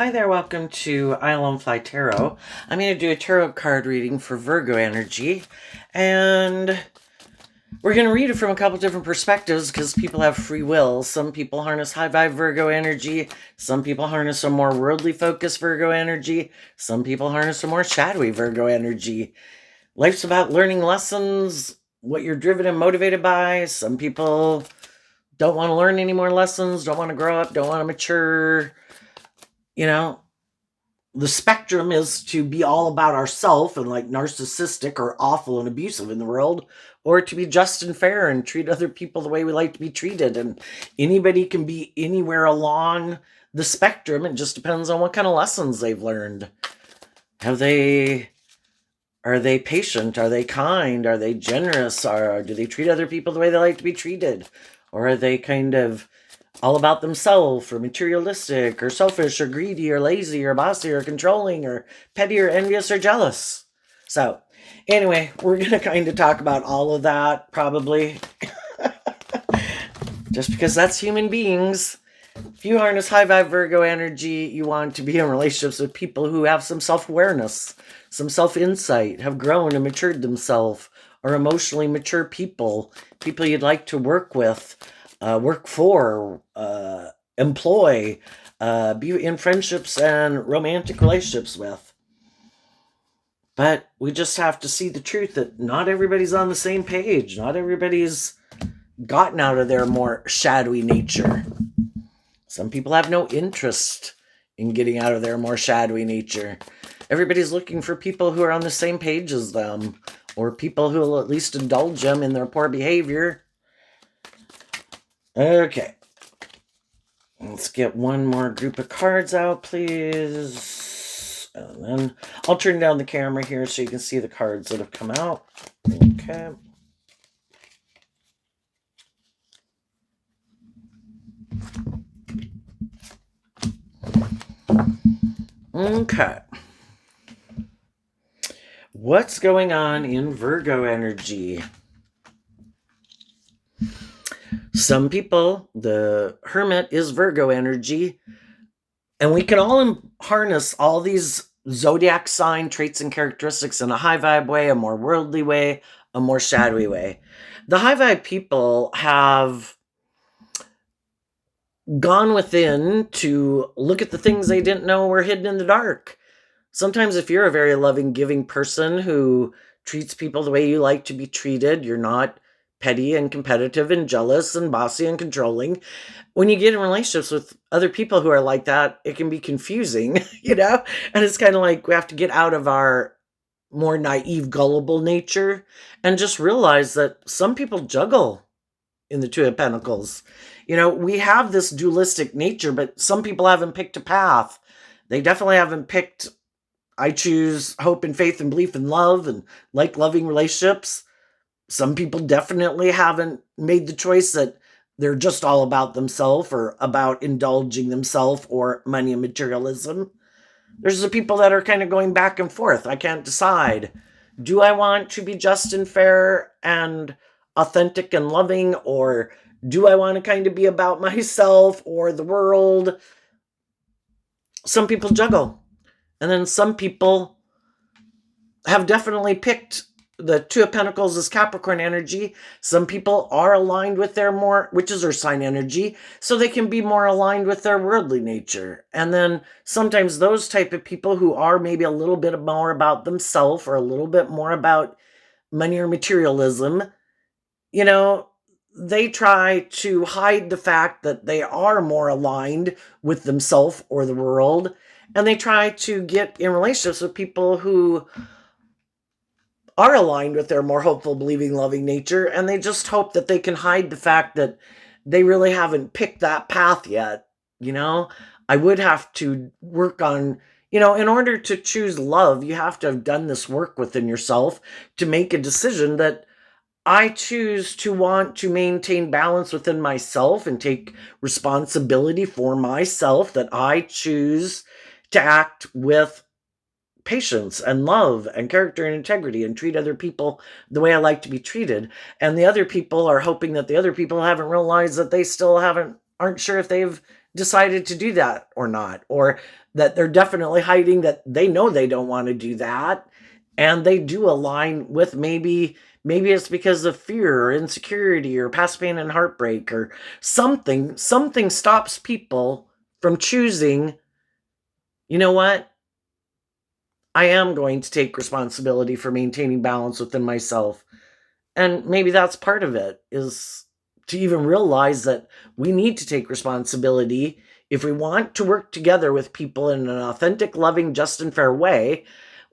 Hi there, welcome to Island Fly Tarot. I'm going to do a tarot card reading for Virgo energy, and we're going to read it from a couple different perspectives because people have free will. Some people harness high vibe Virgo energy, some people harness a more worldly focused Virgo energy, some people harness a more shadowy Virgo energy. Life's about learning lessons, what you're driven and motivated by. Some people don't want to learn any more lessons, don't want to grow up, don't want to mature. You know, the spectrum is to be all about ourself and like narcissistic or awful and abusive in the world, or to be just and fair and treat other people the way we like to be treated. And anybody can be anywhere along the spectrum. It just depends on what kind of lessons they've learned. Are they patient? Are they kind? Are they generous? Or do they treat other people the way they like to be treated? Or are they kind of all about themselves, or materialistic, or selfish, or greedy, or lazy, or bossy, or controlling, or petty, or envious, or jealous? So, anyway, we're going to kind of talk about all of that, probably. Just because that's human beings. If you harness high vibe Virgo energy, you want to be in relationships with people who have some self-awareness, some self-insight, have grown and matured themselves, are emotionally mature people you'd like to work with, work for, employ, be in friendships and romantic relationships with. But we just have to see the truth that not everybody's on the same page. Not everybody's gotten out of their more shadowy nature. Some people have no interest in getting out of their more shadowy nature. Everybody's looking for people who are on the same page as them, or people who will at least indulge them in their poor behavior. Okay. Let's get one more group of cards out, please. And then I'll turn down the camera here so you can see the cards that have come out. Okay. Okay. What's going on in Virgo energy? Some people, the Hermit is Virgo energy, and we can all harness all these zodiac sign traits and characteristics in a high vibe way, a more worldly way, a more shadowy way. The high vibe people have gone within to look at the things they didn't know were hidden in the dark. Sometimes if you're a very loving, giving person who treats people the way you like to be treated, you're not petty and competitive and jealous and bossy and controlling. When you get in relationships with other people who are like that, it can be confusing, And it's kind of like we have to get out of our more naive, gullible nature and just realize that some people juggle in the Two of Pentacles. We have this dualistic nature, but some people haven't picked a path. They definitely haven't picked, I choose hope and faith and belief and love and like loving relationships. Some people definitely haven't made the choice that they're just all about themselves or about indulging themselves or money and materialism. There's the people that are kind of going back and forth. I can't decide. Do I want to be just and fair and authentic and loving, or do I want to kind of be about myself or the world? Some people juggle. And then some people have definitely picked the Two of Pentacles as Capricorn energy. Some people are aligned with their more, which is Earth sign energy, so they can be more aligned with their worldly nature. And then sometimes those type of people who are maybe a little bit more about themselves or a little bit more about money or materialism, they try to hide the fact that they are more aligned with themselves or the world. And they try to get in relationships with people who are aligned with their more hopeful, believing, loving nature, and they just hope that they can hide the fact that they really haven't picked that path yet. I would have to work on, in order to choose love, you have to have done this work within yourself to make a decision that I choose to want to maintain balance within myself and take responsibility for myself, that I choose to act with patience and love and character and integrity and treat other people the way I like to be treated. And the other people are hoping that the other people haven't realized that they still aren't sure if they've decided to do that or not, or that they're definitely hiding that they know they don't want to do that, and they do align with maybe it's because of fear or insecurity or past pain and heartbreak or something stops people from choosing, you know what, I am going to take responsibility for maintaining balance within myself. And maybe that's part of it, is to even realize that we need to take responsibility if we want to work together with people in an authentic, loving, just, and fair way.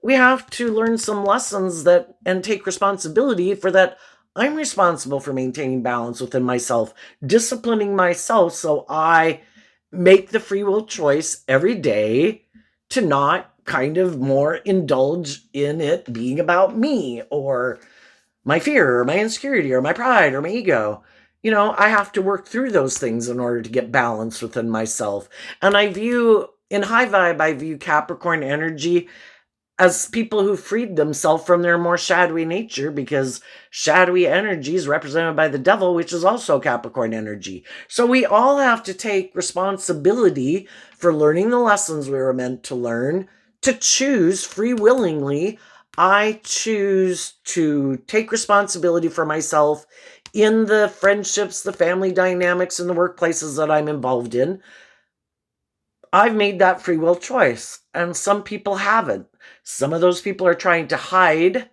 We have to learn some lessons that and take responsibility for that. I'm responsible for maintaining balance within myself, disciplining myself so I make the free will choice every day to not kind of more indulge in it being about me or my fear or my insecurity or my pride or my ego. I have to work through those things in order to get balance within myself. And in high vibe, I view Capricorn energy as people who freed themselves from their more shadowy nature, because shadowy energy is represented by the devil, which is also Capricorn energy. So we all have to take responsibility for learning the lessons we were meant to learn, to choose free willingly. I choose to take responsibility for myself in the friendships, the family dynamics, and the workplaces that I'm involved in. I've made that free will choice, and some people haven't. Some of those people are trying to hide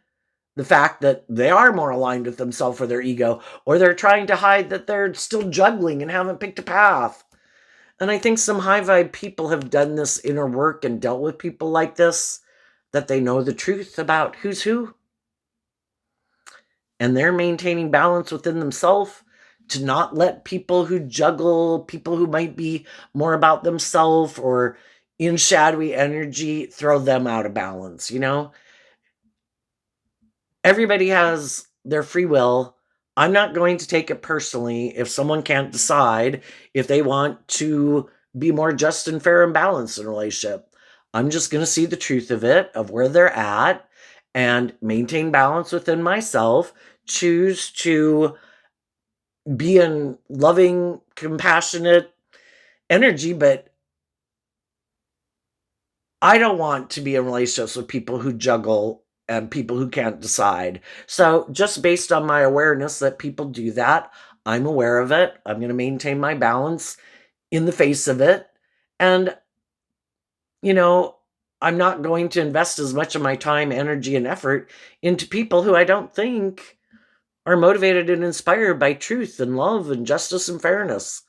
the fact that they are more aligned with themselves or their ego, or they're trying to hide that they're still juggling and haven't picked a path. And I think some high vibe people have done this inner work and dealt with people like this, that they know the truth about who's who, and they're maintaining balance within themselves to not let people who juggle, people who might be more about themselves or in shadowy energy, throw them out of balance. Everybody has their free will. I'm not going to take it personally if someone can't decide if they want to be more just and fair and balanced in a relationship. I'm just going to see the truth of it, of where they're at, and maintain balance within myself, choose to be in loving, compassionate energy. But I don't want to be in relationships with people who juggle and people who can't decide. So, just based on my awareness that people do that, I'm aware of it. I'm going to maintain my balance in the face of it. And, you know, I'm not going to invest as much of my time, energy, and effort into people who I don't think are motivated and inspired by truth and love and justice and fairness.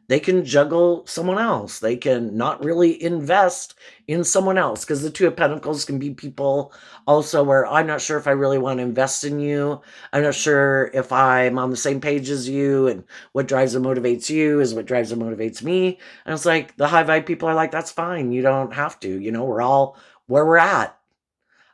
They can juggle someone else. They can not really invest in someone else, because the Two of Pentacles can be people also where I'm not sure if I really want to invest in you. I'm not sure if I'm on the same page as you, and what drives and motivates you is what drives and motivates me. And it's like the high vibe people are like, that's fine. You don't have to. We're all where we're at.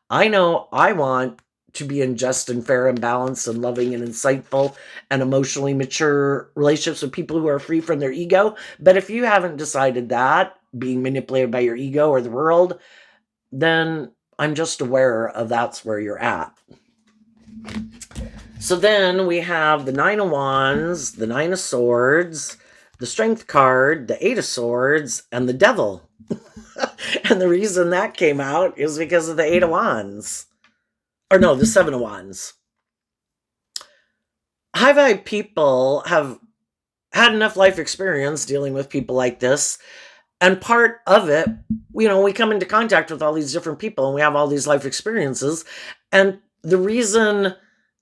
I know I want to be in just and fair and balanced and loving and insightful and emotionally mature relationships with people who are free from their ego. But if you haven't decided that, being manipulated by your ego or the world, then I'm just aware of that's where you're at. So then we have the Nine of Wands, the Nine of Swords, the Strength card, the Eight of Swords, and the Devil. And the reason that came out is because of the Eight of Wands. Or no, the Seven of Wands. High vibe people have had enough life experience dealing with people like this. And part of it, we come into contact with all these different people and we have all these life experiences. And the reason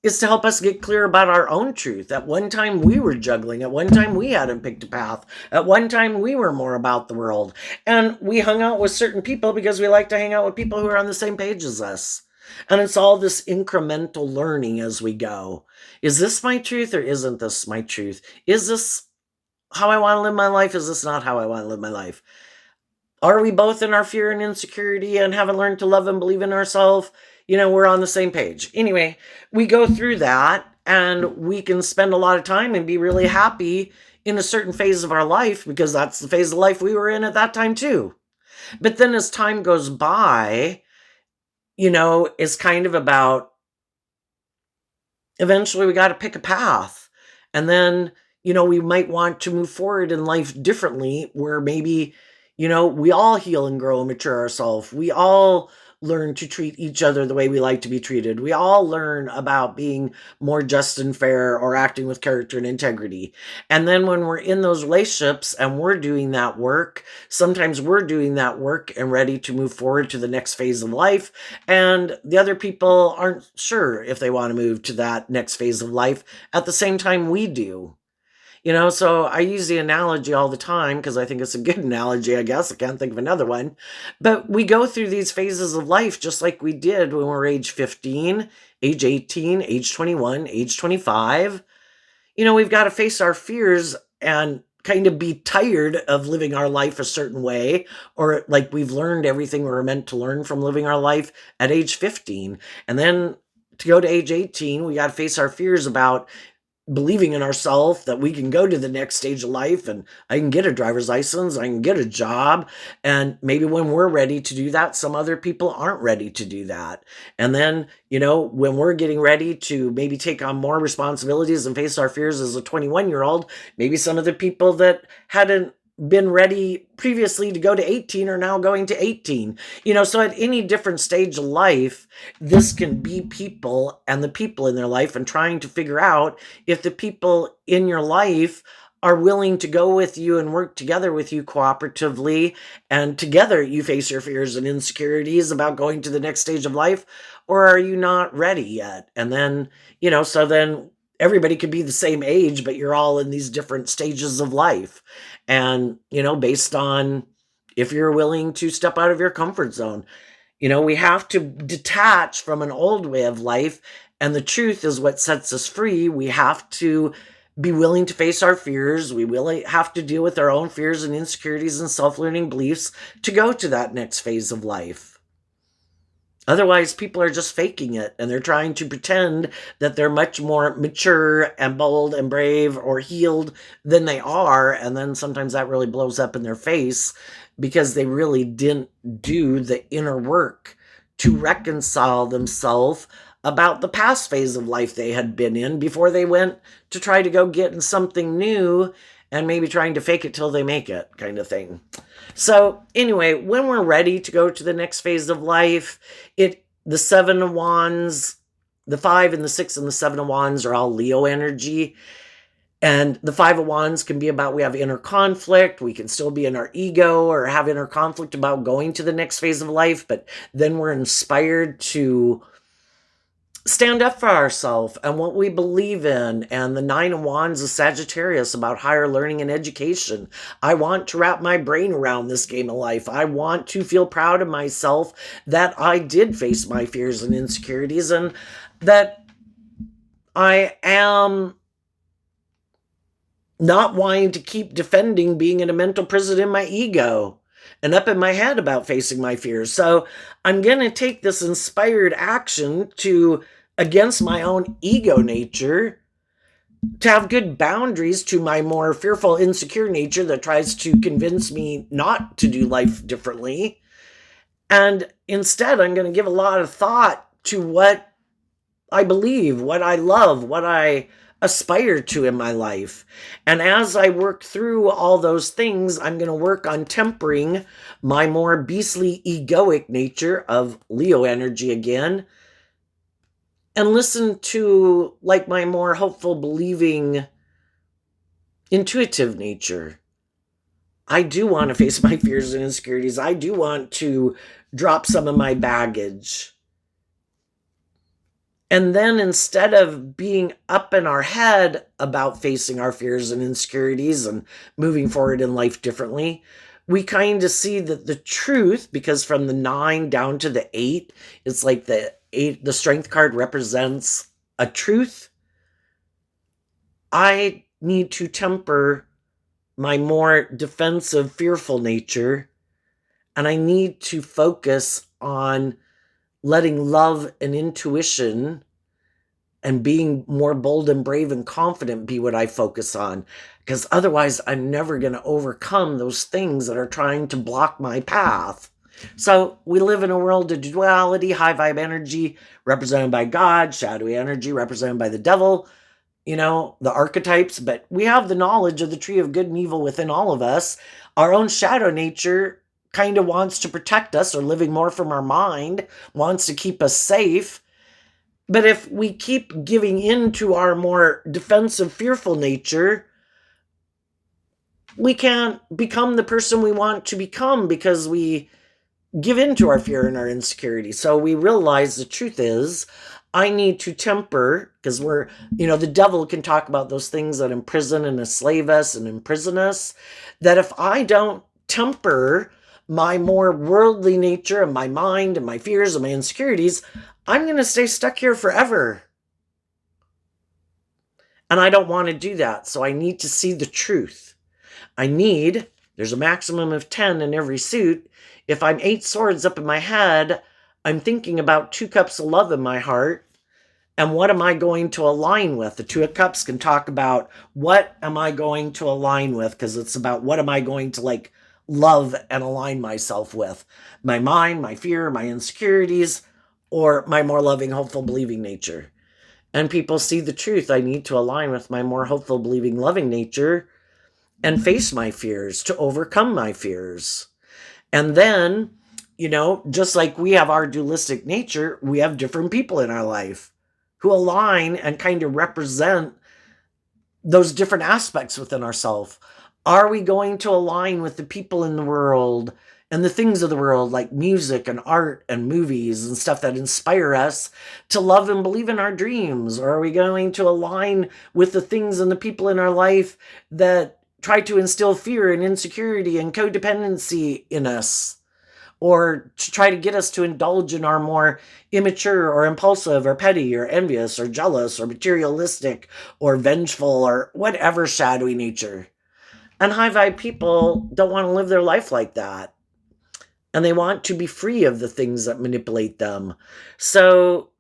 is to help us get clear about our own truth. At one time we were juggling. At one time we hadn't picked a path. At one time we were more about the world. And we hung out with certain people because we like to hang out with people who are on the same page as us. And it's all this incremental learning as we go. Is this my truth or isn't this my truth? Is this how I want to live my life? Is this not how I want to live my life? Are we both in our fear and insecurity and haven't learned to love and believe in ourselves? We're on the same page. Anyway, we go through that and we can spend a lot of time and be really happy in a certain phase of our life, because that's the phase of life we were in at that time too. But then as time goes by, it's kind of about eventually we got to pick a path. And then, we might want to move forward in life differently, where maybe, we all heal and grow and mature ourselves. We all learn to treat each other the way we like to be treated. We all learn about being more just and fair or acting with character and integrity. And then when we're in those relationships and we're doing that work, sometimes we're doing that work and ready to move forward to the next phase of life. And the other people aren't sure if they want to move to that next phase of life at the same time we do. So I use the analogy all the time because I think it's a good analogy, I guess. I can't think of another one. But we go through these phases of life just like we did when we were age 15, age 18, age 21, age 25. We've got to face our fears and kind of be tired of living our life a certain way, or like we've learned everything we were meant to learn from living our life at age 15. And then to go to age 18, we got to face our fears about believing in ourselves that we can go to the next stage of life, and I can get a driver's license, I can get a job. And maybe when we're ready to do that, some other people aren't ready to do that. And then, when we're getting ready to maybe take on more responsibilities and face our fears as a 21-year-old, maybe some of the people that hadn't been ready previously to go to 18 are now going to 18. So at any different stage of life, this can be people and the people in their life, and trying to figure out if the people in your life are willing to go with you and work together with you cooperatively, and together you face your fears and insecurities about going to the next stage of life, or are you not ready yet? And then, so then everybody could be the same age, but you're all in these different stages of life. And, based on if you're willing to step out of your comfort zone, we have to detach from an old way of life. And the truth is what sets us free. We have to be willing to face our fears. We really have to deal with our own fears and insecurities and self-limiting beliefs to go to that next phase of life. Otherwise, people are just faking it, and they're trying to pretend that they're much more mature and bold and brave or healed than they are. And then sometimes that really blows up in their face because they really didn't do the inner work to reconcile themselves about the past phase of life they had been in before they went to try to go get in something new and maybe trying to fake it till they make it kind of thing. So anyway, when we're ready to go to the next phase of life, the 7 of Wands, the 5 and the 6 and the 7 of Wands are all Leo energy. And the 5 of Wands can be about we have inner conflict. We can still be in our ego or have inner conflict about going to the next phase of life, but then we're inspired to stand up for ourselves and what we believe in. And the 9 of Wands is Sagittarius, about higher learning and education. I want to wrap my brain around this game of life. I want to feel proud of myself that I did face my fears and insecurities, and that I am not wanting to keep defending being in a mental prison in my ego and up in my head about facing my fears. So I'm going to take this inspired action against my own ego nature, to have good boundaries to my more fearful, insecure nature that tries to convince me not to do life differently. And instead, I'm going to give a lot of thought to what I believe, what I love, what I aspire to in my life. And as I work through all those things, I'm going to work on tempering my more beastly egoic nature of Leo energy again, and listen to my more hopeful, believing, intuitive nature. I do want to face my fears and insecurities. I do want to drop some of my baggage. And then instead of being up in our head about facing our fears and insecurities and moving forward in life differently, we kind of see that the truth, because from the 9 down to the 8, it's like the strength card represents a truth. I need to temper my more defensive, fearful nature, and I need to focus on letting love and intuition and being more bold and brave and confident be what I focus on, because otherwise I'm never going to overcome those things that are trying to block my path. So we live in a world of duality, high vibe energy represented by God, shadowy energy represented by the devil. the archetypes, but we have the knowledge of the tree of good and evil within all of us. Our own shadow nature kind of wants to protect us, or living more from our mind, wants to keep us safe. But if we keep giving in to our more defensive, fearful nature, we can't become the person we want to become because we give in to our fear and our insecurity. So we realize the truth is, I need to temper, because the devil can talk about those things that imprison and enslave us and imprison us, that if I don't temper my more worldly nature and my mind and my fears and my insecurities, I'm going to stay stuck here forever. And I don't want to do that. So I need to see the truth. There's a maximum of 10 in every suit. If I'm 8 swords up in my head, I'm thinking about 2 cups of love in my heart. And what am I going to align with? The 2 of Cups can talk about what am I going to align with, because it's about what am I going to love and align myself with. My mind, my fear, my insecurities, or my more loving, hopeful, believing nature. And people see the truth. I need to align with my more hopeful, believing, loving nature and face my fears, to overcome my fears. And then, just like we have our dualistic nature, we have different people in our life who align and kind of represent those different aspects within ourselves. Are we going to align with the people in the world and the things of the world, like music and art and movies and stuff that inspire us to love and believe in our dreams? Or are we going to align with the things and the people in our life that try to instill fear and insecurity and codependency in us, or to try to get us to indulge in our more immature or impulsive or petty or envious or jealous or materialistic or vengeful or whatever shadowy nature? And high vibe people don't want to live their life like that. And they want to be free of the things that manipulate them. So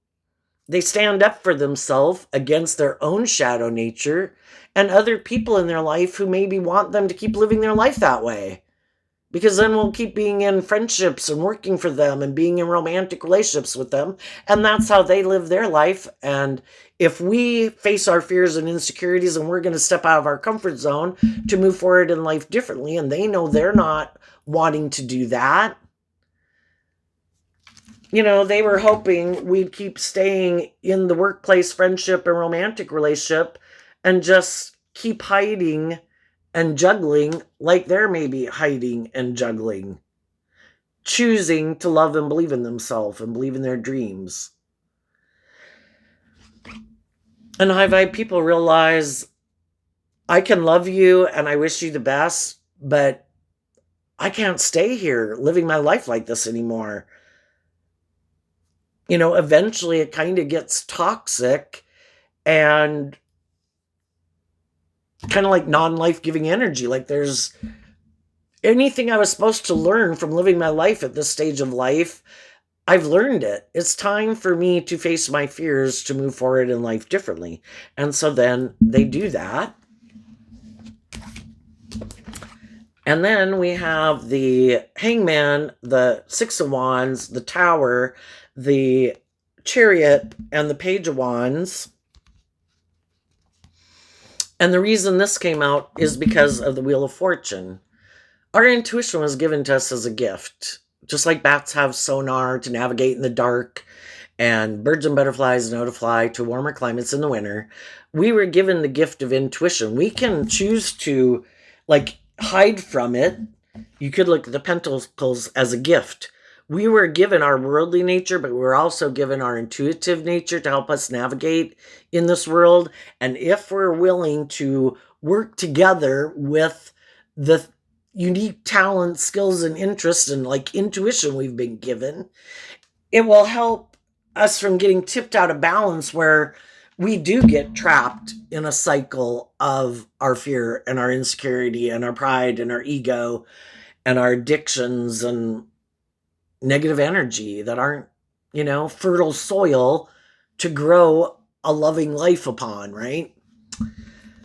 they stand up for themselves against their own shadow nature and other people in their life who maybe want them to keep living their life that way. Because then we'll keep being in friendships and working for them and being in romantic relationships with them. And that's how they live their life. And if we face our fears and insecurities and we're going to step out of our comfort zone to move forward in life differently, and they know they're not wanting to do that, they were hoping we'd keep staying in the workplace friendship and romantic relationship and just keep hiding and juggling like they're maybe hiding and juggling, choosing to love and believe in themselves and believe in their dreams. And high vibe people realize, I can love you and I wish you the best, but I can't stay here living my life like this anymore. Eventually it kind of gets toxic and kind of like non-life-giving energy. Like there's anything I was supposed to learn from living my life at this stage of life, I've learned it. It's time for me to face my fears to move forward in life differently. And so then they do that. And then we have the Hangman, the 6 of Wands, the Tower, the Chariot, and the Page of Wands. And the reason this came out is because of the Wheel of Fortune. Our intuition was given to us as a gift. Just like bats have sonar to navigate in the dark, and birds and butterflies know to fly to warmer climates in the winter, we were given the gift of intuition. We can choose to hide from it. You could look at the Pentacles as a gift. We were given our worldly nature, but we were also given our intuitive nature to help us navigate in this world. And if we're willing to work together with the unique talents, skills, and interests and intuition we've been given, it will help us from getting tipped out of balance, where we do get trapped in a cycle of our fear and our insecurity and our pride and our ego and our addictions and negative energy that aren't, fertile soil to grow a loving life upon, right?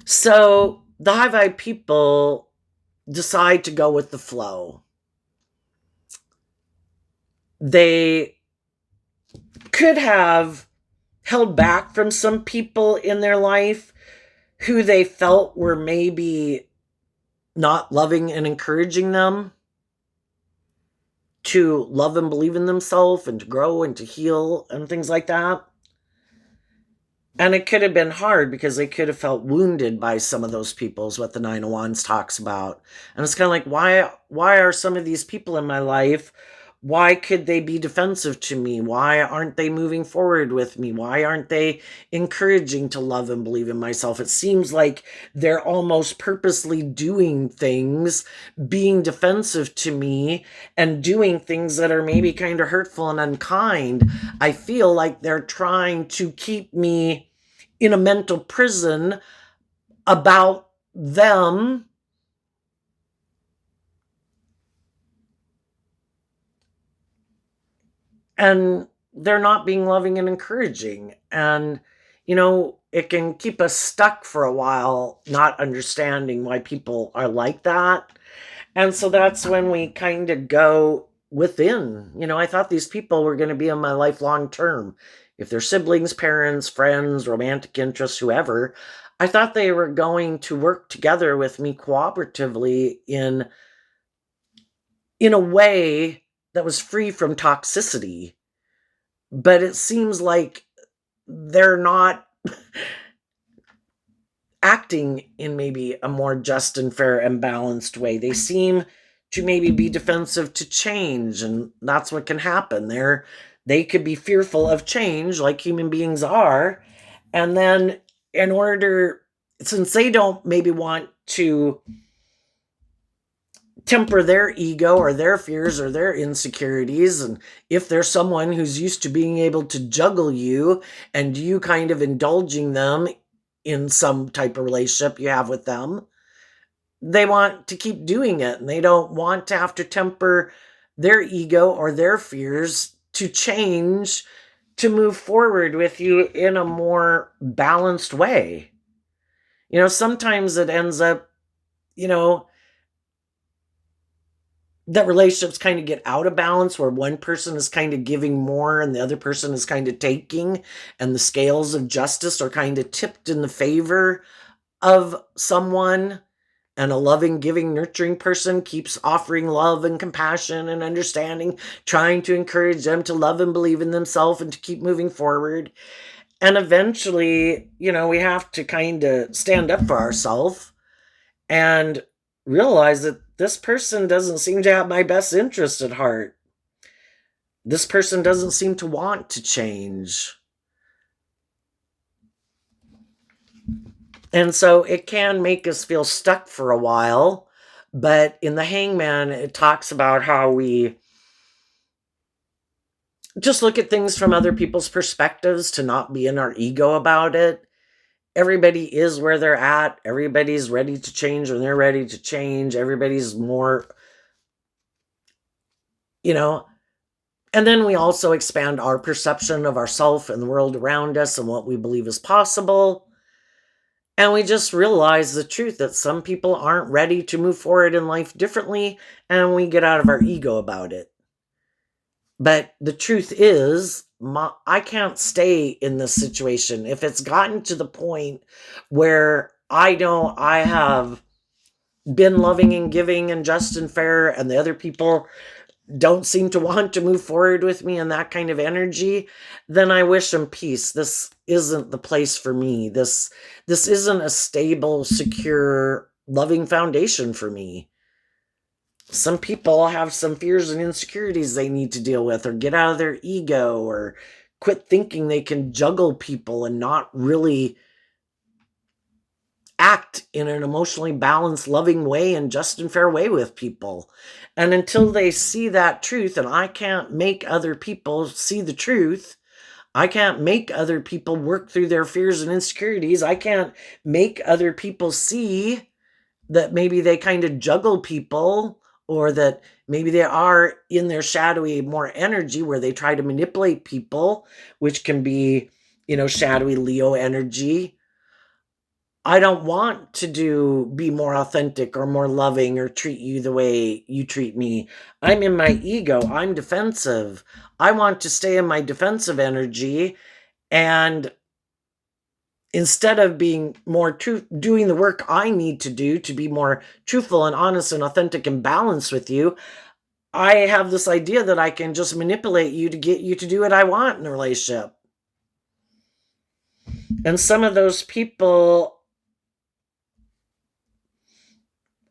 So the high vibe people decide to go with the flow. They could have held back from some people in their life who they felt were maybe not loving and encouraging them to love and believe in themselves and to grow and to heal and things like that. And it could have been hard because they could have felt wounded by some of those people, is what the Nine of Wands talks about. And it's kind of like, why are some of these people in my life, why could they be defensive to me? Why aren't they moving forward with me? Why aren't they encouraging to love and believe in myself? It seems like they're almost purposely doing things, being defensive to me, and doing things that are maybe kind of hurtful and unkind. I feel like they're trying to keep me in a mental prison about them, and they're not being loving and encouraging. And, it can keep us stuck for a while, not understanding why people are like that. And so that's when we kind of go within. I thought these people were going to be in my life long term. If they're siblings, parents, friends, romantic interests, whoever, I thought they were going to work together with me cooperatively in a way that was free from toxicity. But it seems like they're not acting in maybe a more just and fair and balanced way. They seem to maybe be defensive to change, and that's what can happen. They could be fearful of change like human beings are. And then in order, since they don't maybe want to temper their ego or their fears or their insecurities, and if there's someone who's used to being able to juggle you and you kind of indulging them in some type of relationship you have with them, they want to keep doing it, and they don't want to have to temper their ego or their fears to change, to move forward with you in a more balanced way. Sometimes it ends up, you know that relationships kind of get out of balance, where one person is kind of giving more and the other person is kind of taking, and the scales of justice are kind of tipped in the favor of someone, and a loving, giving, nurturing person keeps offering love and compassion and understanding, trying to encourage them to love and believe in themselves and to keep moving forward. And eventually, we have to kind of stand up for ourselves and realize that this person doesn't seem to have my best interest at heart. This person doesn't seem to want to change. And so it can make us feel stuck for a while. But in the Hangman, it talks about how we just look at things from other people's perspectives, to not be in our ego about it. Everybody is where they're at. Everybody's ready to change when they're ready to change. Everybody's more, you know, and then we also expand our perception of ourselves and the world around us and what we believe is possible. And we just realize the truth that some people aren't ready to move forward in life differently, and we get out of our ego about it. But the truth is, I can't stay in this situation. If it's gotten to the point where I have been loving and giving and just and fair, and the other people don't seem to want to move forward with me in that kind of energy, then I wish them peace. This isn't the place for me. This isn't a stable, secure, loving foundation for me. Some people have some fears and insecurities they need to deal with, or get out of their ego, or quit thinking they can juggle people and not really act in an emotionally balanced, loving way and just and fair way with people. And until they see that truth, and I can't make other people see the truth, I can't make other people work through their fears and insecurities, I can't make other people see that maybe they kind of juggle people, or that maybe they are in their shadowy more energy where they try to manipulate people, which can be, shadowy Leo energy. I don't want to be more authentic or more loving or treat you the way you treat me. I'm in my ego. I'm defensive. I want to stay in my defensive energy, and instead of being more true, doing the work I need to do to be more truthful and honest and authentic and balanced with you, I have this idea that I can just manipulate you to get you to do what I want in a relationship. And some of those people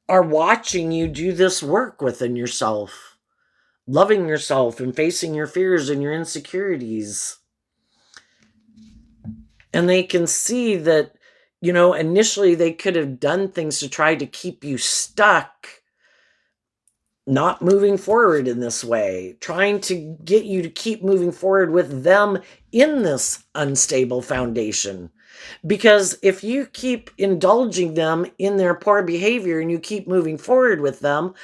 are watching you do this work within yourself, loving yourself and facing your fears and your insecurities. And they can see that, initially they could have done things to try to keep you stuck, not moving forward in this way, trying to get you to keep moving forward with them in this unstable foundation. Because if you keep indulging them in their poor behavior and you keep moving forward with them,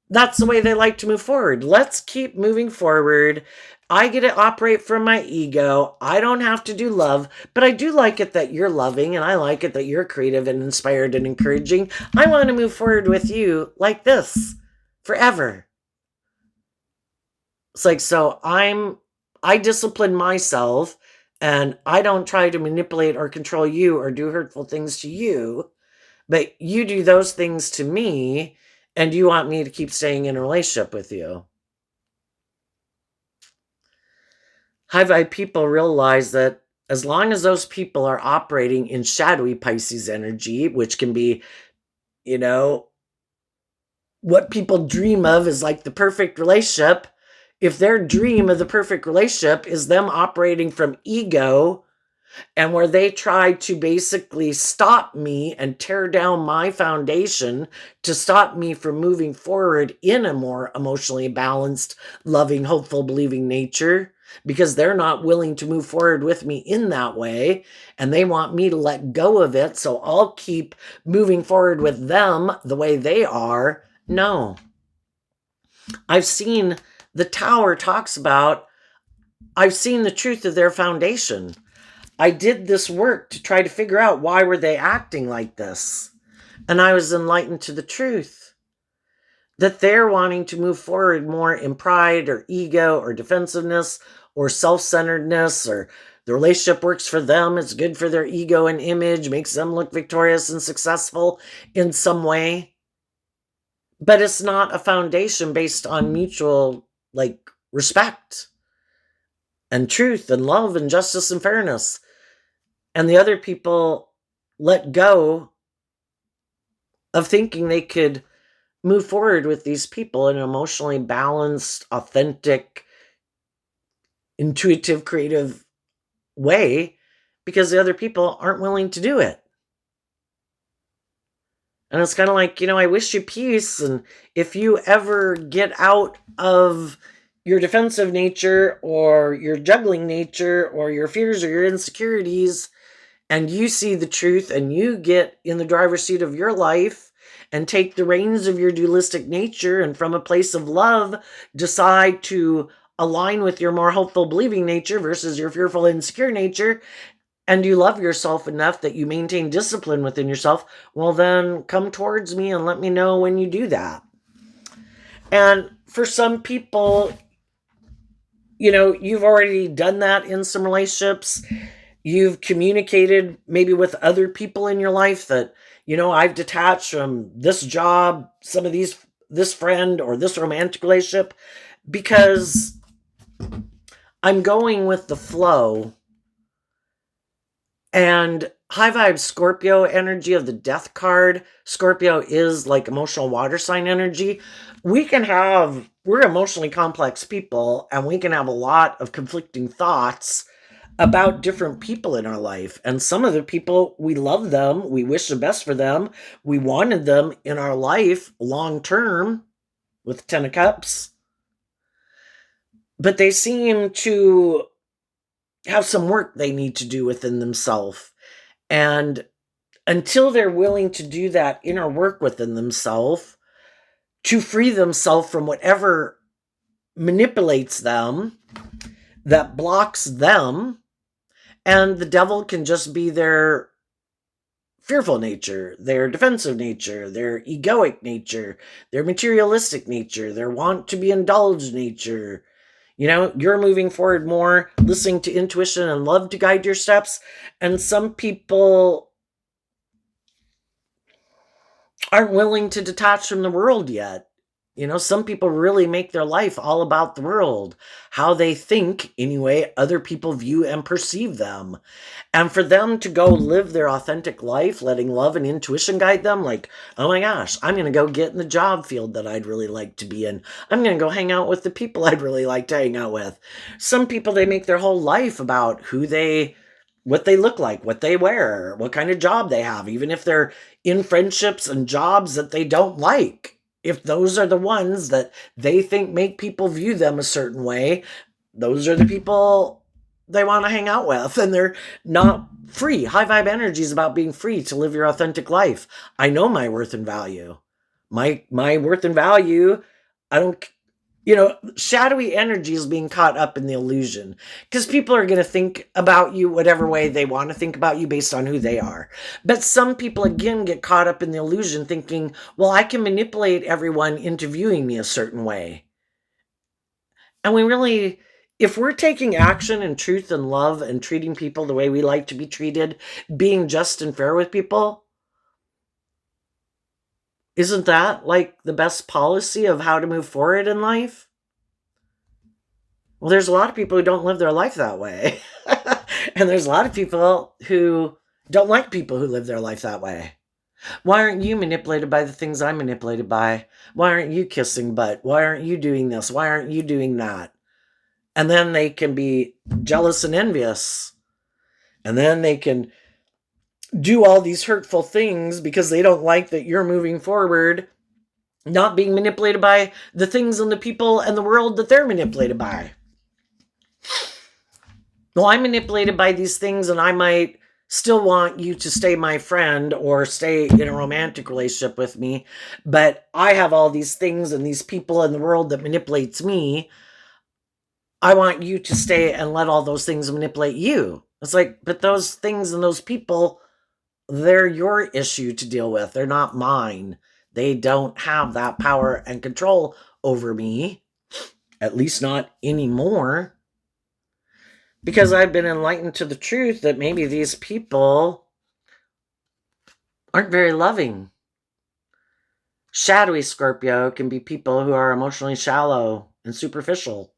that's the way they like to move forward. Let's keep moving forward. I get to operate from my ego. I don't have to do love, but I do like it that you're loving, and I like it that you're creative and inspired and encouraging. I want to move forward with you like this forever. It's like, so I discipline myself, and I don't try to manipulate or control you or do hurtful things to you, but you do those things to me, and you want me to keep staying in a relationship with you. High vibe people realize that as long as those people are operating in shadowy Pisces energy, which can be, what people dream of is like the perfect relationship. If their dream of the perfect relationship is them operating from ego, and where they try to basically stop me and tear down my foundation to stop me from moving forward in a more emotionally balanced, loving, hopeful, believing nature, because they're not willing to move forward with me in that way, and they want me to let go of it, so I'll keep moving forward with them the way they are. No. I've seen the Tower talks about, I've seen the truth of their foundation. I did this work to try to figure out why were they acting like this. And I was enlightened to the truth that they're wanting to move forward more in pride or ego or defensiveness or self-centeredness, or the relationship works for them, it's good for their ego and image, makes them look victorious and successful in some way. But it's not a foundation based on mutual, respect and truth and love and justice and fairness. And the other people let go of thinking they could move forward with these people in an emotionally balanced, authentic, intuitive, creative way, because the other people aren't willing to do it. And it's kind of like, I wish you peace. And if you ever get out of your defensive nature or your juggling nature or your fears or your insecurities, and you see the truth and you get in the driver's seat of your life and take the reins of your dualistic nature, and from a place of love decide to align with your more hopeful believing nature versus your fearful insecure nature, and you love yourself enough that you maintain discipline within yourself, well then come towards me and let me know when you do that. And for some people, you've already done that in some relationships. You've communicated maybe with other people in your life that, I've detached from this job, some of this friend or this romantic relationship, because I'm going with the flow. And high vibe Scorpio energy of the death card, Scorpio is like emotional water sign energy. We're emotionally complex people, and we can have a lot of conflicting thoughts about different people in our life. And some of the people, we love them, we wish the best for them, we wanted them in our life long term with 10 of Cups, but they seem to have some work they need to do within themselves. And until they're willing to do that inner work within themselves to free themselves from whatever manipulates them, that blocks them, and the devil can just be their fearful nature, their defensive nature, their egoic nature, their materialistic nature, their want to be indulged nature, You're moving forward more, listening to intuition and love to guide your steps. And some people aren't willing to detach from the world yet. Some people really make their life all about the world, how they think, anyway, other people view and perceive them. And for them to go live their authentic life, letting love and intuition guide them, like, oh my gosh, I'm going to go get in the job field that I'd really like to be in. I'm going to go hang out with the people I'd really like to hang out with. Some people, they make their whole life about what they look like, what they wear, what kind of job they have, even if they're in friendships and jobs that they don't like. If those are the ones that they think make people view them a certain way, those are the people they want to hang out with, and they're not free. High vibe energy is about being free to live your authentic life. I know my worth and value. My worth and value, I don't shadowy energy is being caught up in the illusion, because people are going to think about you whatever way they want to think about you based on who they are. But some people, again, get caught up in the illusion thinking, well, I can manipulate everyone into viewing me a certain way. And if we're taking action in truth and love and treating people the way we like to be treated, being just and fair with people, isn't that like the best policy of how to move forward in life? Well, there's a lot of people who don't live their life that way. And there's a lot of people who don't like people who live their life that way. Why aren't you manipulated by the things I'm manipulated by? Why aren't you kissing butt? Why aren't you doing this? Why aren't you doing that? And then they can be jealous and envious. And then they can do all these hurtful things because they don't like that you're moving forward, not being manipulated by the things and the people and the world that they're manipulated by. Well, I'm manipulated by these things, and I might still want you to stay my friend or stay in a romantic relationship with me, but I have all these things and these people in the world that manipulates me. I want you to stay and let all those things manipulate you. It's like, but those things and those people, they're your issue to deal with. They're not mine. They don't have that power and control over me, at least not anymore. Because I've been enlightened to the truth that maybe these people aren't very loving. Shadowy Scorpio can be people who are emotionally shallow and superficial.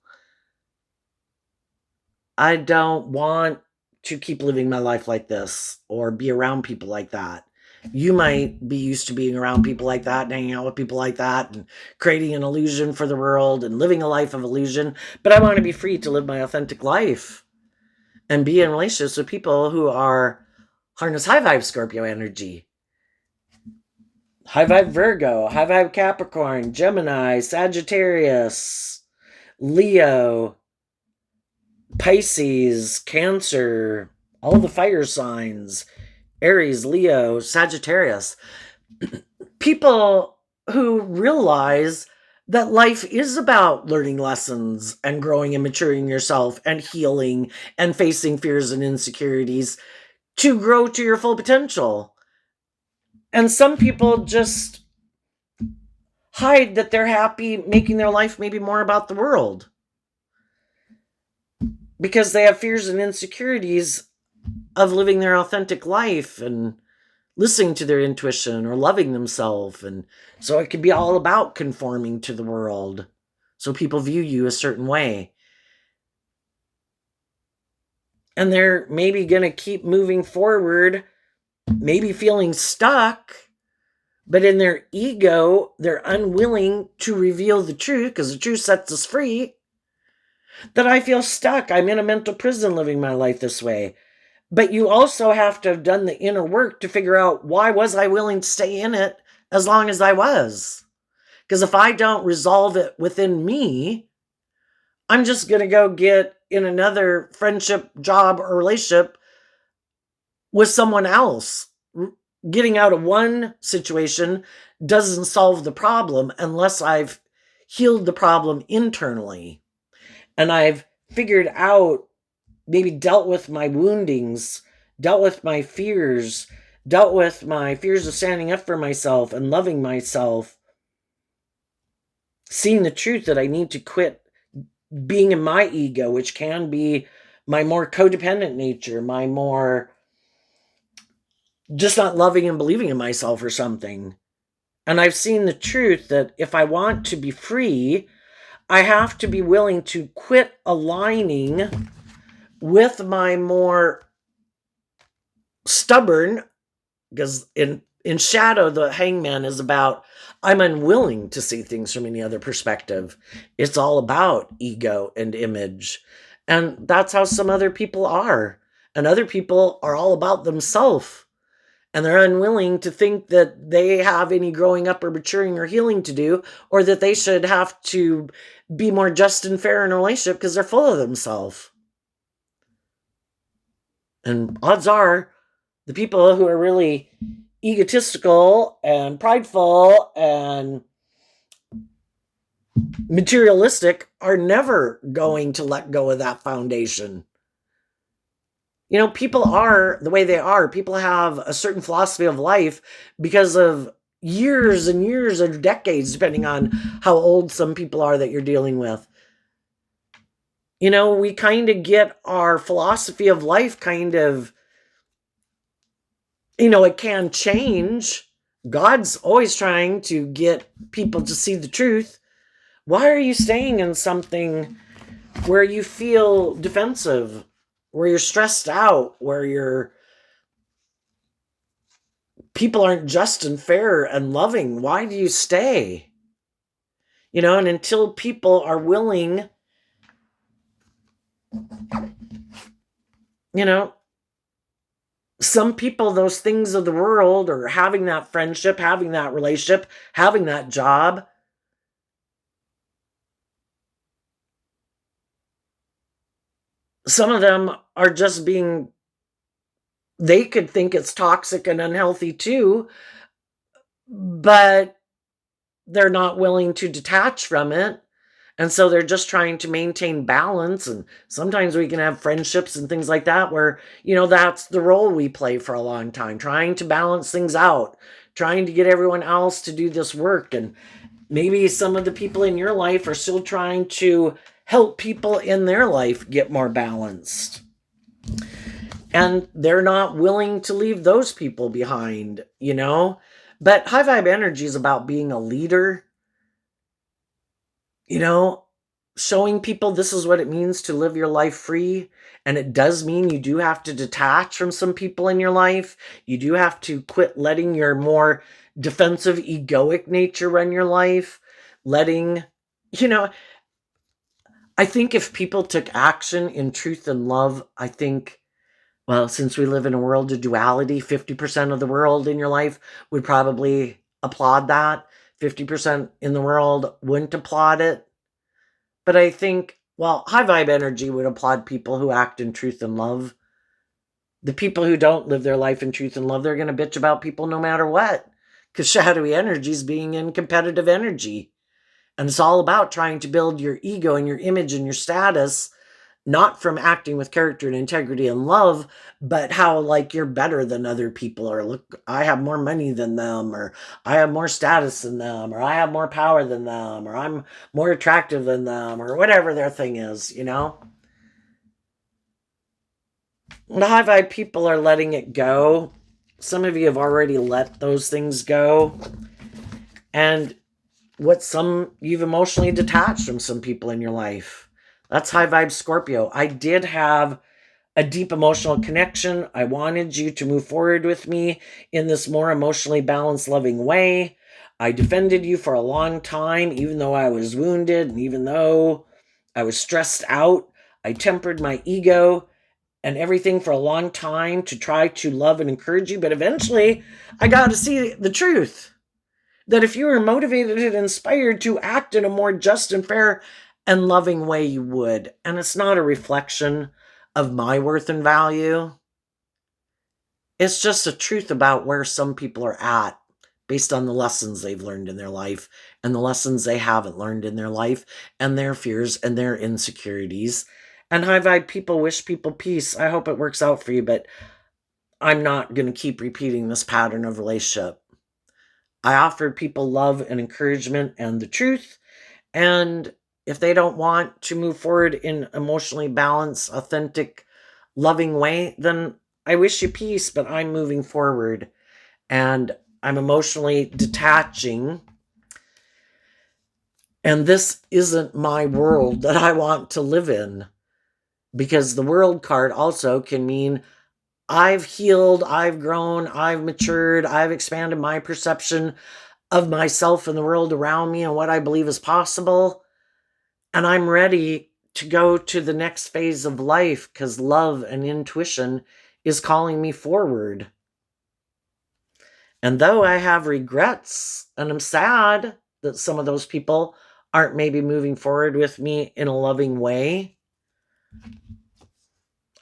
I don't want to keep living my life like this or be around people like that. You might be used to being around people like that and hanging out with people like that and creating an illusion for the world and living a life of illusion. But I want to be free to live my authentic life and be in relationships with people who are harness high vibe Scorpio energy. High vibe Virgo, high vibe Capricorn, Gemini, Sagittarius, Leo, Pisces, Cancer, all the fire signs, Aries, Leo, Sagittarius. People who realize that life is about learning lessons and growing and maturing yourself and healing and facing fears and insecurities to grow to your full potential. And some people just hide that they're happy making their life maybe more about the world because they have fears and insecurities of living their authentic life and listening to their intuition or loving themselves. And so it can be all about conforming to the world so people view you a certain way. And they're maybe going to keep moving forward, maybe feeling stuck, but in their ego, they're unwilling to reveal the truth because the truth sets us free. That I feel stuck. I'm in a mental prison living my life this way. But you also have to have done the inner work to figure out, why was I willing to stay in it as long as I was? Because if I don't resolve it within me, I'm just going to go get in another friendship, job, or relationship with someone else. Getting out of one situation doesn't solve the problem unless I've healed the problem internally. And I've figured out, maybe dealt with my woundings, dealt with my fears, dealt with my fears of standing up for myself and loving myself, seeing the truth that I need to quit being in my ego, which can be my more codependent nature, my more just not loving and believing in myself or something. And I've seen the truth that if I want to be free, I have to be willing to quit aligning with my more stubborn, because in shadow the hangman is about I'm unwilling to see things from any other perspective. It's all about ego and image. And that's how some other people are. And other people are all about themselves. And they're unwilling to think that they have any growing up or maturing or healing to do, or that they should have to be more just and fair in a relationship because they're full of themselves. And odds are the people who are really egotistical and prideful and materialistic are never going to let go of that foundation. You know, people are the way they are. People have a certain philosophy of life because of years and years or decades, depending on how old some people are that you're dealing with. You know, we kind of get our philosophy of life kind of, it can change. God's always trying to get people to see the truth. Why are you staying in something where you feel defensive, where you're stressed out, where people aren't just and fair and loving? Why do you stay? And until people are willing, you know, some people, those things of the world, or having that friendship, having that relationship, having that job, some of them are just they could think it's toxic and unhealthy too, but they're not willing to detach from it. And so they're just trying to maintain balance. And sometimes we can have friendships and things like that where, that's the role we play for a long time, trying to balance things out, trying to get everyone else to do this work. And maybe some of the people in your life are still trying to help people in their life get more balanced. And they're not willing to leave those people behind. But high vibe energy is about being a leader, you know, showing people this is what it means to live your life free. And it does mean you do have to detach from some people in your life. You do have to quit letting your more defensive, egoic nature run your life. You know, I think if people took action in truth and love, I think, well, since we live in a world of duality, 50% of the world in your life would probably applaud that. 50% in the world wouldn't applaud it. But I think, well, high vibe energy would applaud people who act in truth and love. The people who don't live their life in truth and love, they're going to bitch about people no matter what. Because shadowy energy is being in competitive energy. And it's all about trying to build your ego and your image and your status, not from acting with character and integrity and love, but how like you're better than other people, or look, I have more money than them, or I have more status than them, or I have more power than them, or I'm more attractive than them, or whatever their thing is. The high vibe people are letting it go. Some of you have already let those things go. And you've emotionally detached from some people in your life. That's high vibe Scorpio. I did have a deep emotional connection. I wanted you to move forward with me in this more emotionally balanced, loving way. I defended you for a long time, even though I was wounded and even though I was stressed out. I tempered my ego and everything for a long time to try to love and encourage you. But eventually, I got to see the truth that if you were motivated and inspired to act in a more just and fair and loving way, you would. And it's not a reflection of my worth and value. It's just a truth about where some people are at based on the lessons they've learned in their life and the lessons they haven't learned in their life and their fears and their insecurities. And high vibe people wish people peace. I hope it works out for you, but I'm not going to keep repeating this pattern of relationship. I offered people love and encouragement and the truth. And If they don't want to move forward in emotionally balanced, authentic, loving way, then I wish you peace, but I'm moving forward and I'm emotionally detaching. And this isn't my world that I want to live in, because the world card also can mean I've healed, I've grown, I've matured, I've expanded my perception of myself and the world around me and what I believe is possible. And I'm ready to go to the next phase of life because love and intuition is calling me forward. And though I have regrets and I'm sad that some of those people aren't maybe moving forward with me in a loving way,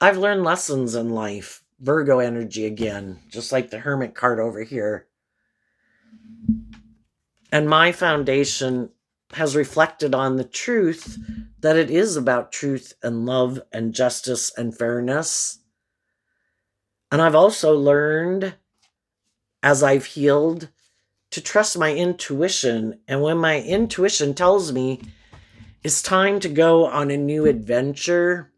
I've learned lessons in life. Virgo energy again, just like the Hermit card over here. And my foundation has reflected on the truth that it is about truth and love and justice and fairness. And I've also learned, as I've healed, to trust my intuition. And when my intuition tells me it's time to go on a new adventure,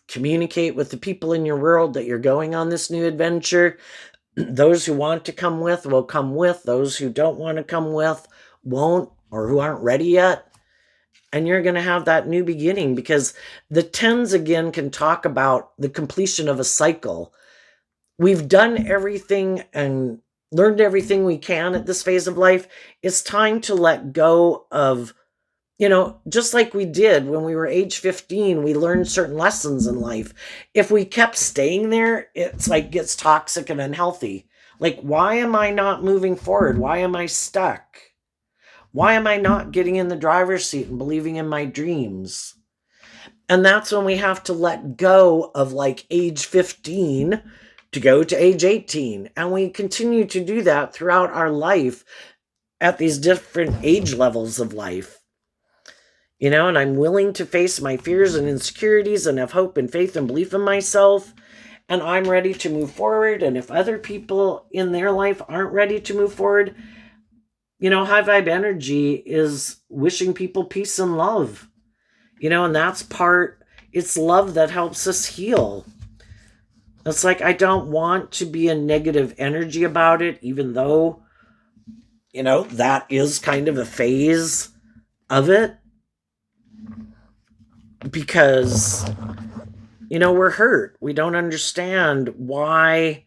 communicate with the people in your world that you're going on this new adventure. Those who want to come with will come with. Those who don't want to come with won't, or who aren't ready yet. And you're going to have that new beginning, because the tens again can talk about the completion of a cycle. We've done everything and learned everything we can at this phase of life. It's time to let go of, just like we did when we were age 15, we learned certain lessons in life. If we kept staying there, it's like gets toxic and unhealthy. Like, why am I not moving forward? Why am I stuck? Why am I not getting in the driver's seat and believing in my dreams? And that's when we have to let go of like age 15 to go to age 18. And we continue to do that throughout our life at these different age levels of life. And I'm willing to face my fears and insecurities and have hope and faith and belief in myself. And I'm ready to move forward. And if other people in their life aren't ready to move forward, high vibe energy is wishing people peace and love. And that's it's love that helps us heal. It's like, I don't want to be a negative energy about it, even though, that is kind of a phase of it. Because, we're hurt. We don't understand why,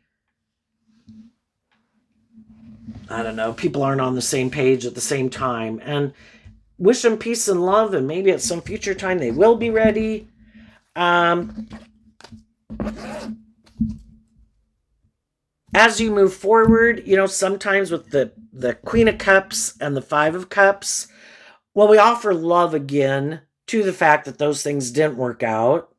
I don't know, people aren't on the same page at the same time. And wish them peace and love, and maybe at some future time they will be ready. As you move forward, sometimes with the Queen of Cups and the Five of Cups, well, we offer love again to the fact that those things didn't work out.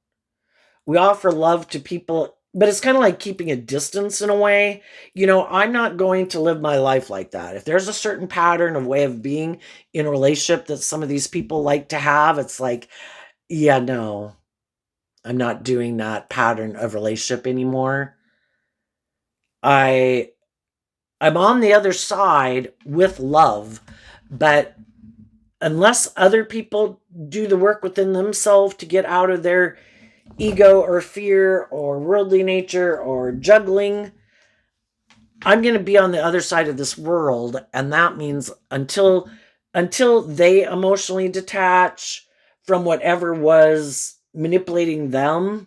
We offer love to people, but it's kind of like keeping a distance in a way. I'm not going to live my life like that. If there's a certain pattern of way of being in a relationship that some of these people like to have, it's like, yeah, no, I'm not doing that pattern of relationship anymore. I'm on the other side with love, but unless other people do the work within themselves to get out of their ego or fear or worldly nature or juggling, I'm going to be on the other side of this world. And that means until they emotionally detach from whatever was manipulating them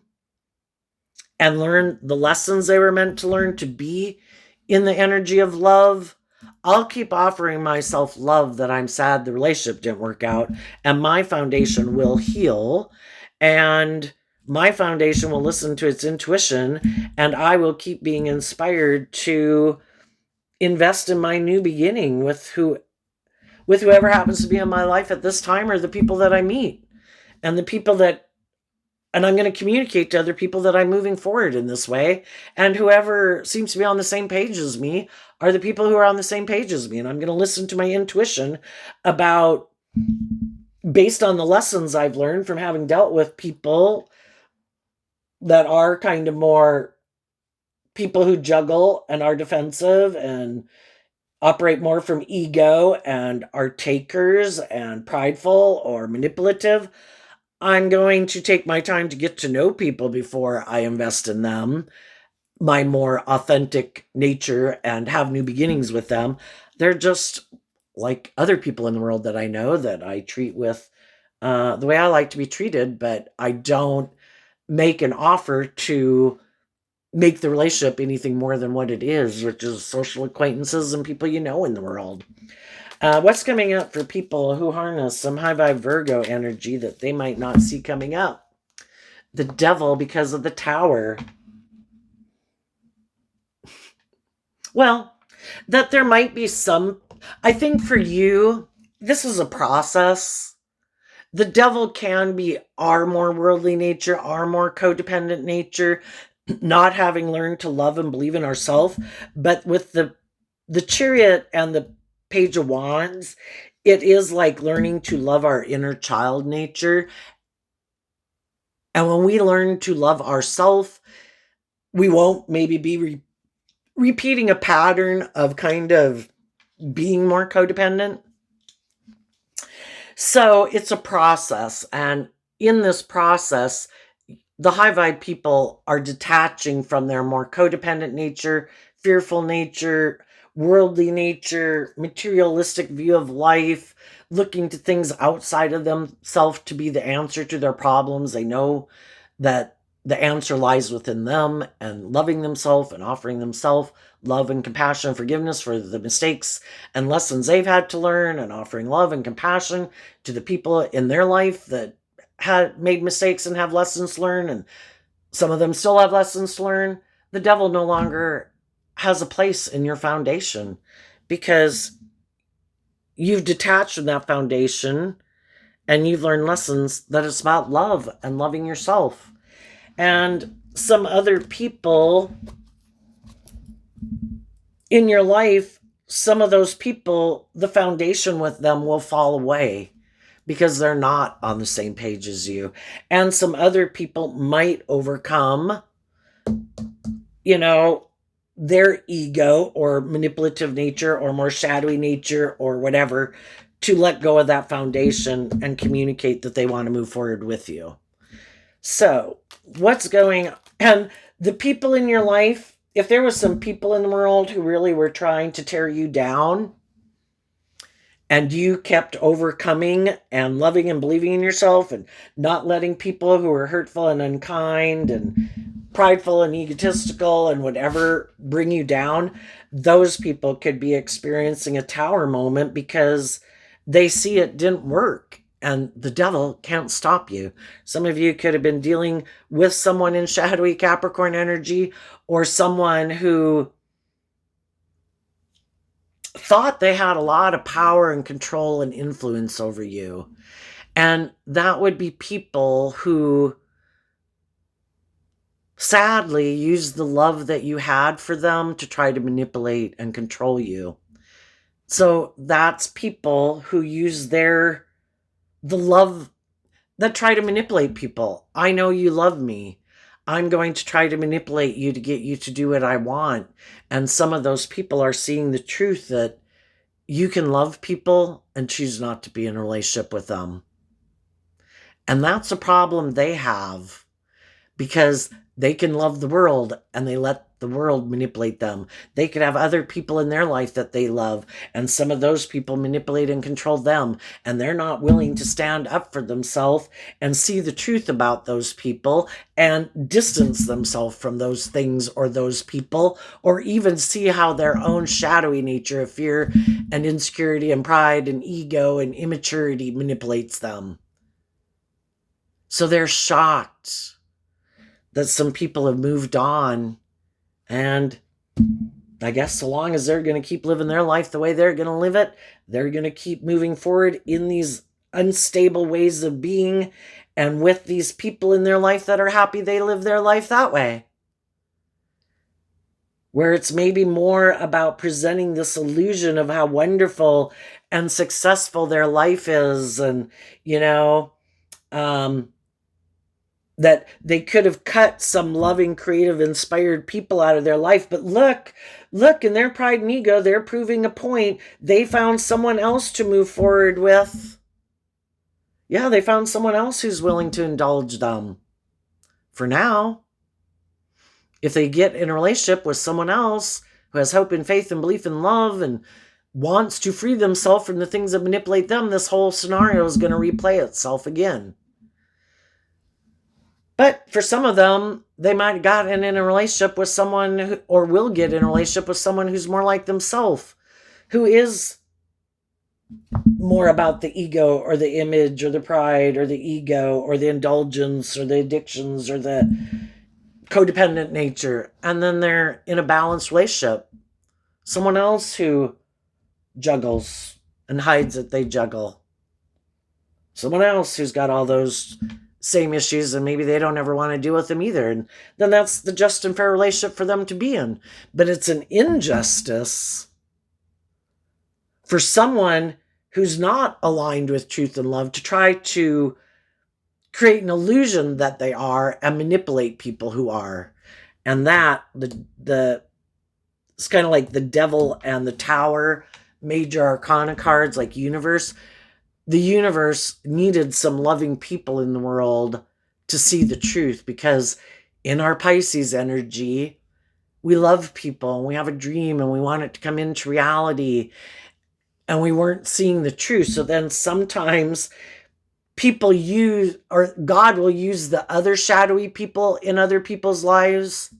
and learn the lessons they were meant to learn to be in the energy of love, I'll keep offering myself love that I'm sad the relationship didn't work out, and my foundation will heal, and my foundation will listen to its intuition, and I will keep being inspired to invest in my new beginning with whoever happens to be in my life at this time, or the people that I meet, and and I'm going to communicate to other people that I'm moving forward in this way. And whoever seems to be on the same page as me are the people who are on the same page as me. And I'm going to listen to my intuition based on the lessons I've learned from having dealt with people that are kind of more people who juggle and are defensive and operate more from ego and are takers and prideful or manipulative, I'm going to take my time to get to know people before I invest in them, my more authentic nature, and have new beginnings with them. They're just like other people in the world that I know that I treat with the way I like to be treated, but I don't make an offer to make the relationship anything more than what it is, which is social acquaintances and people you know in the world. What's coming up for people who harness some high vibe Virgo energy that they might not see coming up? The devil, because of the tower. Well, that there might be some, I think for you, this is a process. The devil can be our more worldly nature, our more codependent nature, not having learned to love and believe in ourselves. But with the chariot and the page of wands, it is like learning to love our inner child nature. And when we learn to love ourselves, we won't maybe be repeating a pattern of kind of being more codependent. So it's a process. And in this process, the high vibe people are detaching from their more codependent nature, fearful nature, worldly nature, materialistic view of life, looking to things outside of themselves to be the answer to their problems. They know that the answer lies within them, and loving themselves and offering themselves love and compassion and forgiveness for the mistakes and lessons they've had to learn, and offering love and compassion to the people in their life that had made mistakes and have lessons learned, and some of them still have lessons to learn. The devil no longer has a place in your foundation because you've detached from that foundation and you've learned lessons that it's about love and loving yourself. And some other people in your life, some of those people, the foundation with them will fall away because they're not on the same page as you. And some other people might overcome, their ego or manipulative nature or more shadowy nature or whatever to let go of that foundation and communicate that they want to move forward with you. So, what's going on? And the people in your life, if there was some people in the world who really were trying to tear you down, and you kept overcoming and loving and believing in yourself and not letting people who are hurtful and unkind and prideful and egotistical and whatever bring you down, those people could be experiencing a tower moment because they see it didn't work and the devil can't stop you. Some of you could have been dealing with someone in shadowy Capricorn energy or someone who thought they had a lot of power and control and influence over you. And that would be people who sadly used the love that you had for them to try to manipulate and control you. So that's people who use the love that try to manipulate people. I know you love me. I'm going to try to manipulate you to get you to do what I want. And some of those people are seeing the truth that you can love people and choose not to be in a relationship with them. And that's a problem they have because they can love the world and they let the world manipulate them. They could have other people in their life that they love, and some of those people manipulate and control them, and they're not willing to stand up for themselves and see the truth about those people and distance themselves from those things or those people, or even see how their own shadowy nature of fear and insecurity and pride and ego and immaturity manipulates them. So they're shocked that some people have moved on, and I guess so long as they're going to keep living their life the way they're going to live it, they're going to keep moving forward in these unstable ways of being and with these people in their life that are happy they live their life that way. Where it's maybe more about presenting this illusion of how wonderful and successful their life is, and, that they could have cut some loving, creative, inspired people out of their life. But look, Look, in their pride and ego, they're proving a point. They found someone else to move forward with. Yeah, they found someone else who's willing to indulge them. For now, if they get in a relationship with someone else who has hope and faith and belief and love and wants to free themselves from the things that manipulate them, this whole scenario is going to replay itself again. But for some of them, they might have gotten in a relationship with someone who, or will get in a relationship with someone who's more like themselves, who is more about the ego or the image or the pride or the ego or the indulgence or the addictions or the codependent nature. And then they're in a balanced relationship. Someone else who juggles and hides that they juggle. Someone else who's got all those same issues and maybe they don't ever want to deal with them either. And then that's the just and fair relationship for them to be in. But it's an injustice for someone who's not aligned with truth and love to try to create an illusion that they are and manipulate people who are. And that, it's kind of like the devil and the tower, major arcana cards like universe. The universe needed some loving people in the world to see the truth, because in our Pisces energy, we love people and we have a dream and we want it to come into reality, and we weren't seeing the truth. So then sometimes people use, or God will use the other shadowy people in other people's lives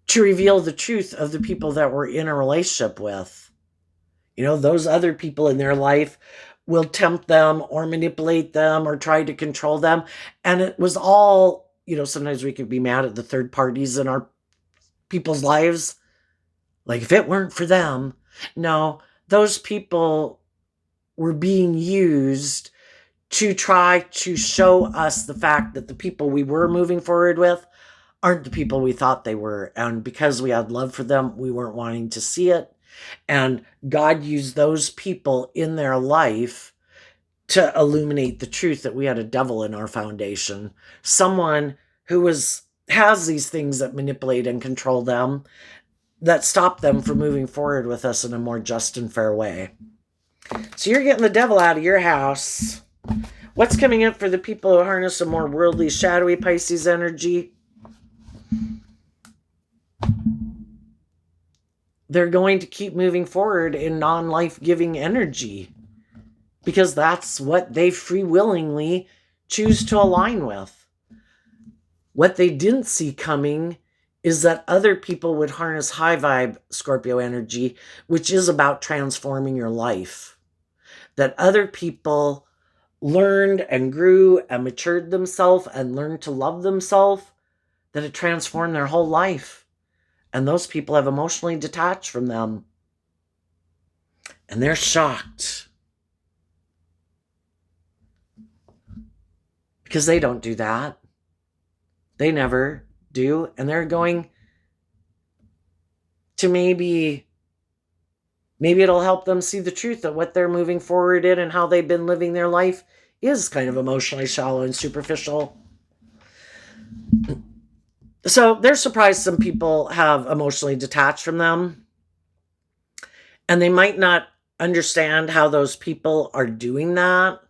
to reveal the truth of the people that we're in a relationship with. You know, those other people in their life will tempt them or manipulate them or try to control them. And it was all, you know, sometimes we could be mad at the third parties in our people's lives. Like, if it weren't for them. No, those people were being used to try to show us the fact that the people we were moving forward with aren't the people we thought they were. And because we had love for them, we weren't wanting to see it. And God used those people in their life to illuminate the truth that we had a devil in our foundation. Someone who has these things that manipulate and control them, that stop them from moving forward with us in a more just and fair way. So you're getting the devil out of your house. What's coming up for the people who harness a more worldly, shadowy Pisces energy? They're going to keep moving forward in non-life-giving energy, because that's what they free willingly choose to align with. What they didn't see coming is that other people would harness high vibe Scorpio energy, which is about transforming your life. That other people learned and grew and matured themselves and learned to love themselves, that it transformed their whole life. And those people have emotionally detached from them. And they're shocked, because they don't do that. They never do. And they're going to maybe it'll help them see the truth of what they're moving forward in and how they've been living their life is kind of emotionally shallow and superficial. So they're surprised some people have emotionally detached from them. And they might not understand how those people are doing that.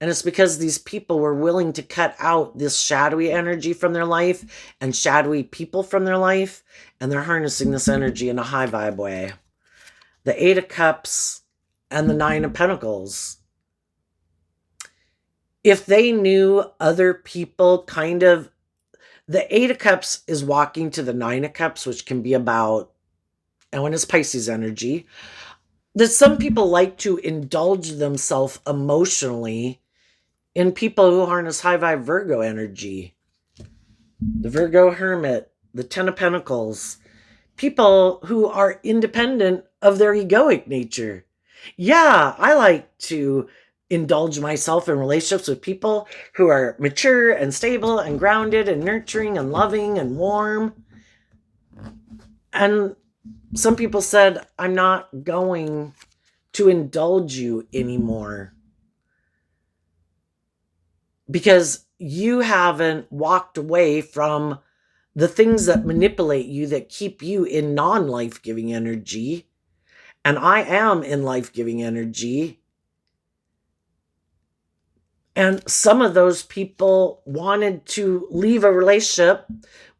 And it's because these people were willing to cut out this shadowy energy from their life and shadowy people from their life. And they're harnessing this energy in a high vibe way. The Eight of Cups and the Nine of Pentacles. If they knew other people kind of, the Eight of Cups is walking to the Nine of Cups, which can be about, and when it's Pisces energy, that some people like to indulge themselves emotionally in people who harness high vibe Virgo energy. The Virgo Hermit, the Ten of Pentacles, people who are independent of their egoic nature. Yeah, I like to indulge myself in relationships with people who are mature and stable and grounded and nurturing and loving and warm. And some people said, I'm not going to indulge you anymore, because you haven't walked away from the things that manipulate you, that keep you in non-life-giving energy. And I am in life-giving energy. And some of those people wanted to leave a relationship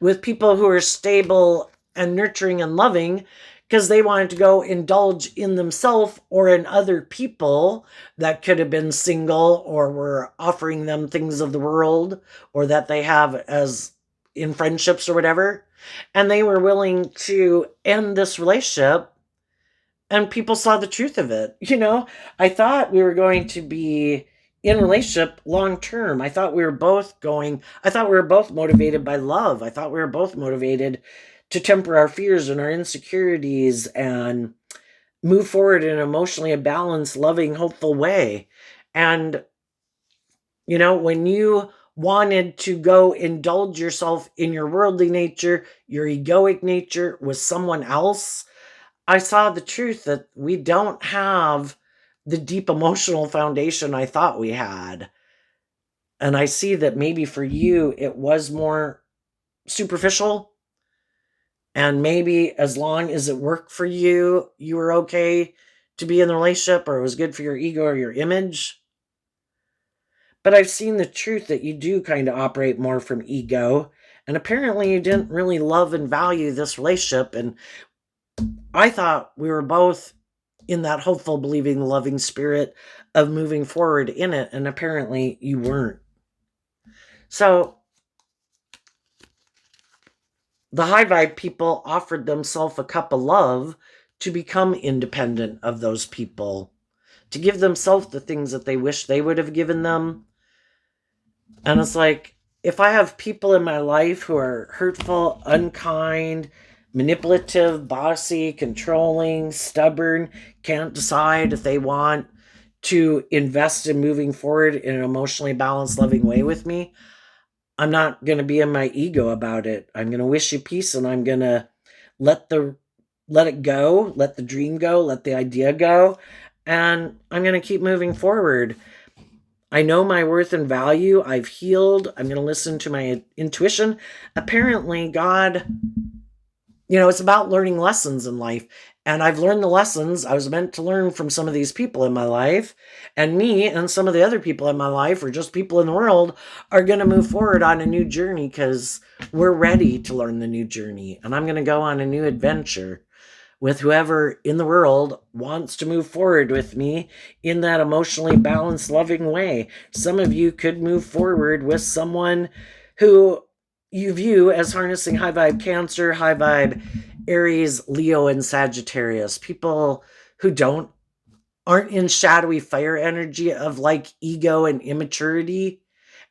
with people who are stable and nurturing and loving because they wanted to go indulge in themselves or in other people that could have been single or were offering them things of the world or that they have as in friendships or whatever. And they were willing to end this relationship, and people saw the truth of it. I thought we were going to be in relationship long term. I thought we were both motivated by love. I thought we were both motivated to temper our fears and our insecurities and move forward in an emotionally balanced, loving, hopeful way. And when you wanted to go indulge yourself in your worldly nature, your egoic nature with someone else, I saw the truth that we don't have the deep emotional foundation I thought we had. And I see that maybe for you, it was more superficial. And maybe as long as it worked for you, you were okay to be in the relationship, or it was good for your ego or your image. But I've seen the truth that you do kind of operate more from ego. And apparently you didn't really love and value this relationship. And I thought we were both in that hopeful, believing, loving spirit of moving forward in it. And apparently you weren't. So the high vibe people offered themselves a cup of love to become independent of those people, to give themselves the things that they wish they would have given them. And it's like, if I have people in my life who are hurtful, unkind, manipulative, bossy, controlling, stubborn, can't decide if they want to invest in moving forward in an emotionally balanced, loving way with me, I'm not going to be in my ego about it. I'm going to wish you peace, and I'm going to let it go, let the dream go, let the idea go, and I'm going to keep moving forward. I know my worth and value. I've healed. I'm going to listen to my intuition. Apparently, God, it's about learning lessons in life. And I've learned the lessons I was meant to learn from some of these people in my life. And me and some of the other people in my life, or just people in the world, are going to move forward on a new journey because we're ready to learn the new journey. And I'm going to go on a new adventure with whoever in the world wants to move forward with me in that emotionally balanced, loving way. Some of you could move forward with someone who you view as harnessing high vibe Cancer, high vibe Aries, Leo, and Sagittarius. People who aren't in shadowy fire energy of like ego and immaturity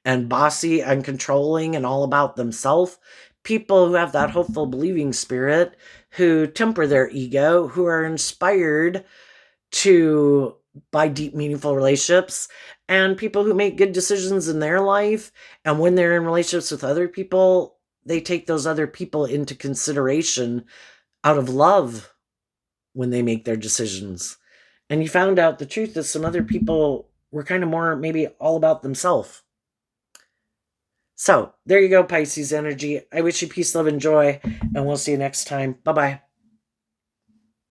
and bossy and controlling and all about themselves. People who have that hopeful, believing spirit, who temper their ego, who are inspired by deep, meaningful relationships, and people who make good decisions in their life. And when they're in relationships with other people, they take those other people into consideration out of love when they make their decisions. And you found out the truth that some other people were kind of more maybe all about themselves. So there you go, Pisces energy. I wish you peace, love, and joy, and we'll see you next time. Bye-bye.